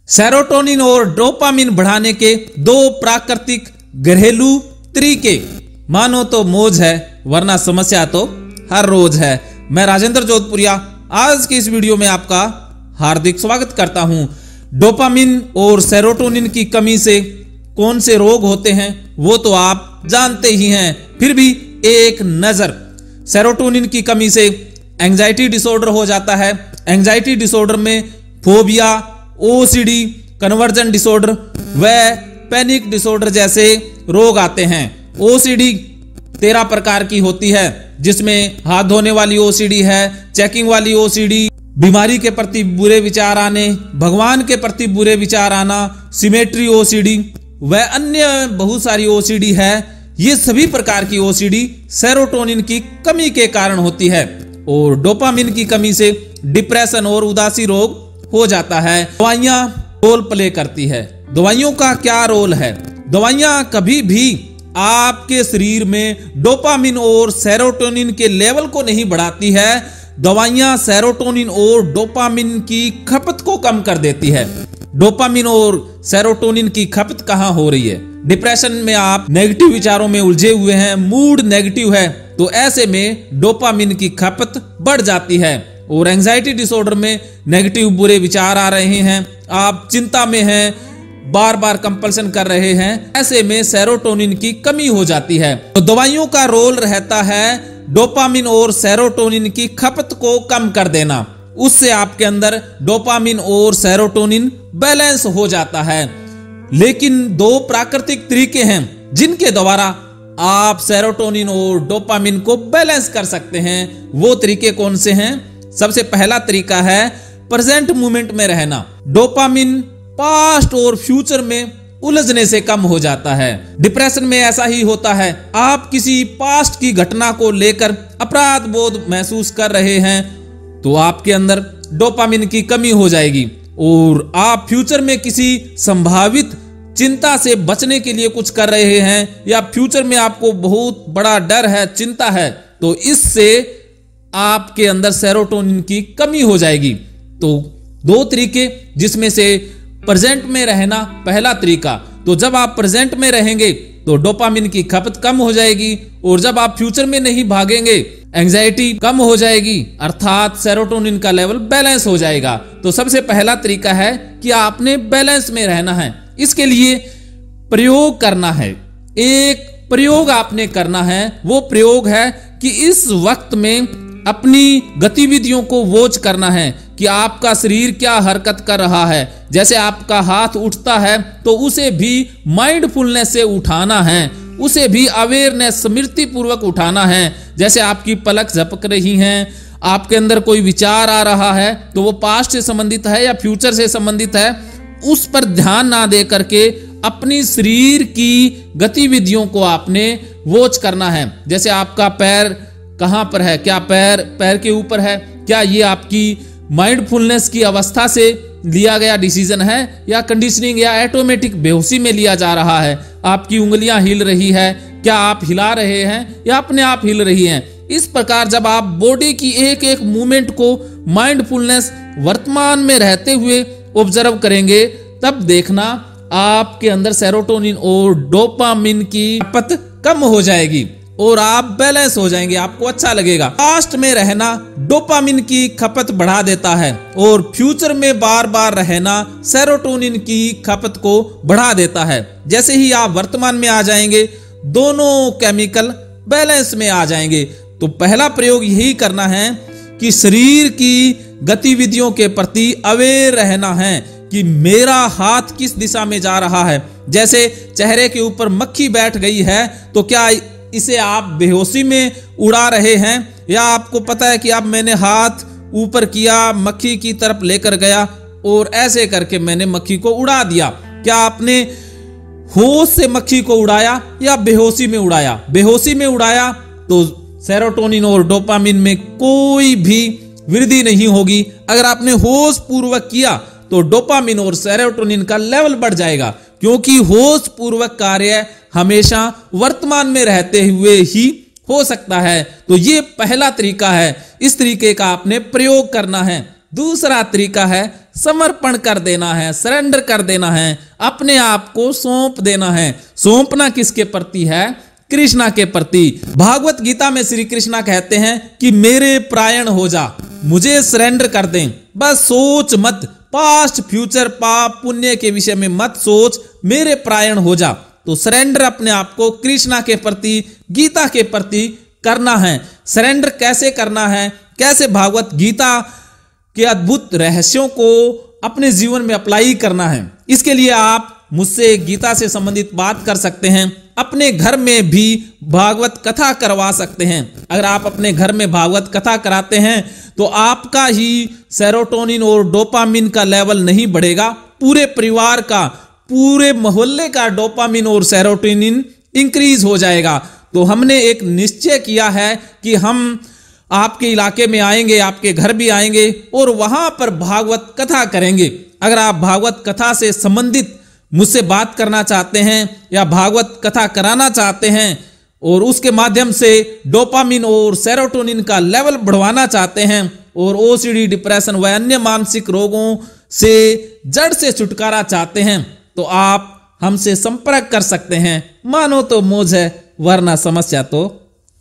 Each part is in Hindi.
सेरोटोनिन और डोपामिन बढ़ाने के दो प्राकृतिक घरेलू तरीके। मानो तो मौज है वरना समस्या तो हर रोज है। मैं राजेंद्र जोधपुरिया आज की इस वीडियो में आपका हार्दिक स्वागत करता हूं। डोपामिन और सेरोटोनिन की कमी से कौन से रोग होते हैं वो तो आप जानते ही हैं, फिर भी एक नजर। सेरोटोनिन की कमी से एंजाइटी डिसऑर्डर हो जाता है। एंजाइटी डिसऑर्डर में फोबिया, ओसीडी, कन्वर्जन डिसऑर्डर व पैनिक डिसऑर्डर जैसे रोग आते हैं। ओसीडी 13 प्रकार की होती है, जिसमें हाथ धोने वाली ओसीडी है, चेकिंग वाली ओसीडी, बीमारी के प्रति बुरे विचार आने, भगवान के प्रति बुरे विचार आना, सिमेट्री ओसीडी व अन्य बहुत सारी ओसीडी है। ये सभी प्रकार की ओसीडी सेरोटोनिन की कमी के कारण होती है। और डोपामिन की कमी से डिप्रेशन और उदासी रोग हो जाता है। दवाइयां रोल प्ले करती है। दवाइयों का क्या रोल है? दवाइयां कभी भी आपके शरीर में डोपामिन और सेरोटोनिन के लेवल को नहीं बढ़ाती है। दवाइयां सेरोटोनिन और डोपामिन की खपत को कम कर देती है। डोपामिन और सेरोटोनिन की खपत कहां हो रही है? डिप्रेशन में आप नेगेटिव विचारों में उलझे हुए हैं, मूड नेगेटिव है, तो ऐसे में डोपामिन की खपत बढ़ जाती है। और एंजाइटी डिसऑर्डर में नेगेटिव बुरे विचार आ रहे हैं, आप चिंता में हैं, बार बार कंपल्सन कर रहे हैं, ऐसे में सेरोटोनिन की कमी हो जाती है। तो दवाइयों का रोल रहता है डोपामिन और सेरोटोनिन की खपत को कम कर देना। उससे आपके अंदर डोपामिन और सेरोटोनिन बैलेंस हो जाता है। लेकिन दो प्राकृतिक तरीके हैं जिनके द्वारा आप सेरोटोनिन और डोपामिन को बैलेंस कर सकते हैं। वो तरीके कौन से हैं? सबसे पहला तरीका है प्रेजेंट मोमेंट में रहना। डोपामिन पास्ट और फ्यूचर में उलझने से कम हो जाता है। डिप्रेशन में ऐसा ही होता है। आप किसी पास्ट की घटना को लेकर अपराध बोध महसूस कर रहे हैं तो आपके अंदर डोपामिन की कमी हो जाएगी। और आप फ्यूचर में किसी संभावित चिंता से बचने के लिए कुछ कर रहे हैं, या फ्यूचर में आपको बहुत बड़ा डर है, चिंता है, तो इससे आपके अंदर सेरोटोनिन की कमी हो जाएगी। तो दो तरीके, जिसमें से प्रेजेंट में रहना पहला तरीका। तो जब आप प्रेजेंट में रहेंगे तो डोपामिन की खपत कम हो जाएगी, और जब आप फ्यूचर में नहीं भागेंगे एंजाइटी कम हो जाएगी, अर्थात सेरोटोनिन का लेवल बैलेंस हो जाएगा। तो सबसे पहला तरीका है कि आपने बैलेंस में रहना है। इसके लिए प्रयोग करना है। एक प्रयोग आपने करना है। वो प्रयोग है कि इस वक्त में अपनी गतिविधियों को वॉच करना है कि आपका शरीर क्या हरकत कर रहा है। जैसे आपका हाथ उठता है तो उसे भी माइंडफुलनेस से उठाना है, उसे भी अवेयरनेस स्मृति पूर्वक उठाना है। जैसे आपकी पलक झपक रही हैं, आपके अंदर कोई विचार आ रहा है तो वो पास्ट से संबंधित है या फ्यूचर से संबंधित है, उस पर ध्यान ना दे करके अपनी शरीर की गतिविधियों को आपने वॉच करना है। जैसे आपका पैर कहां पर है, क्या पैर के ऊपर है, क्या ये आपकी माइंडफुलनेस की अवस्था से लिया गया डिसीजन है या कंडीशनिंग या ऑटोमेटिक बेहोशी में लिया जा रहा है। आपकी उंगलियां हिल रही है, क्या आप हिला रहे हैं या अपने आप हिल रही हैं। इस प्रकार जब आप बॉडी की एक एक मूवमेंट को माइंडफुलनेस वर्तमान में रहते हुए ऑब्जर्व करेंगे, तब देखना आपके अंदर सेरोटोनिन और डोपामिन की खपत कम हो जाएगी और आप बैलेंस हो जाएंगे, आपको अच्छा लगेगा। पास्ट में रहना डोपामिन की खपत बढ़ा देता है और फ्यूचर में बार बार रहना सेरोटोनिन की खपत को बढ़ा देता है। जैसे ही आप वर्तमान में आ जाएंगे, दोनों केमिकल बैलेंस में आ जाएंगे। तो पहला प्रयोग यही करना है कि शरीर की गतिविधियों के प्रति अवेयर रहना है कि मेरा हाथ किस दिशा में जा रहा है। जैसे चेहरे के ऊपर मक्खी बैठ गई है तो क्या इसे आप बेहोशी में उड़ा रहे हैं, या आपको पता है कि अब मैंने हाथ ऊपर किया, मक्खी की तरफ लेकर गया और ऐसे करके मैंने मक्खी को उड़ा दिया। क्या आपने होश से मक्खी को उड़ाया या बेहोशी में उड़ाया? बेहोशी में उड़ाया तो सेरोटोनिन और डोपामिन में कोई भी वृद्धि नहीं होगी। अगर आपने होश पूर्वक किया तो डोपामिन और सेरोटोनिन का लेवल बढ़ जाएगा, क्योंकि होश पूर्वक कार्य हमेशा वर्तमान में रहते हुए ही हो सकता है। तो ये पहला तरीका है, इस तरीके का आपने प्रयोग करना है। दूसरा तरीका है समर्पण कर देना है, सरेंडर कर देना है, अपने आप को सौंप देना है। सौंपना किसके प्रति है? कृष्णा के प्रति। भागवत गीता में श्री कृष्णा कहते हैं कि मेरे प्रायण हो जा, मुझे सरेंडर कर दें। बस सोच मत, पास्ट फ्यूचर पाप पुण्य के विषय में मत सोच, मेरे प्रायण हो जा। तो सरेंडर अपने आप को कृष्णा के प्रति, गीता के प्रति करना है। सरेंडर कैसे करना है, कैसे भागवत गीता के अद्भुत रहस्यों को अपने जीवन में अप्लाई करना है, इसके लिए आप मुझसे गीता से संबंधित बात कर सकते हैं। अपने घर में भी भागवत कथा करवा सकते हैं। अगर आप अपने घर में भागवत कथा कराते हैं तो आपका ही सेरोटोनिन और डोपामिन का लेवल नहीं बढ़ेगा, पूरे परिवार का, पूरे मोहल्ले का डोपामिन और सेरोटोनिन इंक्रीज हो जाएगा। तो हमने एक निश्चय किया है कि हम आपके इलाके में आएंगे, आपके घर भी आएंगे और वहां पर भागवत कथा करेंगे। अगर आप भागवत कथा से संबंधित मुझसे बात करना चाहते हैं या भागवत कथा कराना चाहते हैं और उसके माध्यम से डोपामिन और सेरोटोनिन का लेवल बढ़वाना चाहते हैं और ओसीडी, डिप्रेशन व अन्य मानसिक रोगों से जड़ से छुटकारा चाहते हैं, तो आप हमसे संपर्क कर सकते हैं। मानो तो मौज है, वरना समस्या तो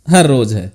हर रोज है।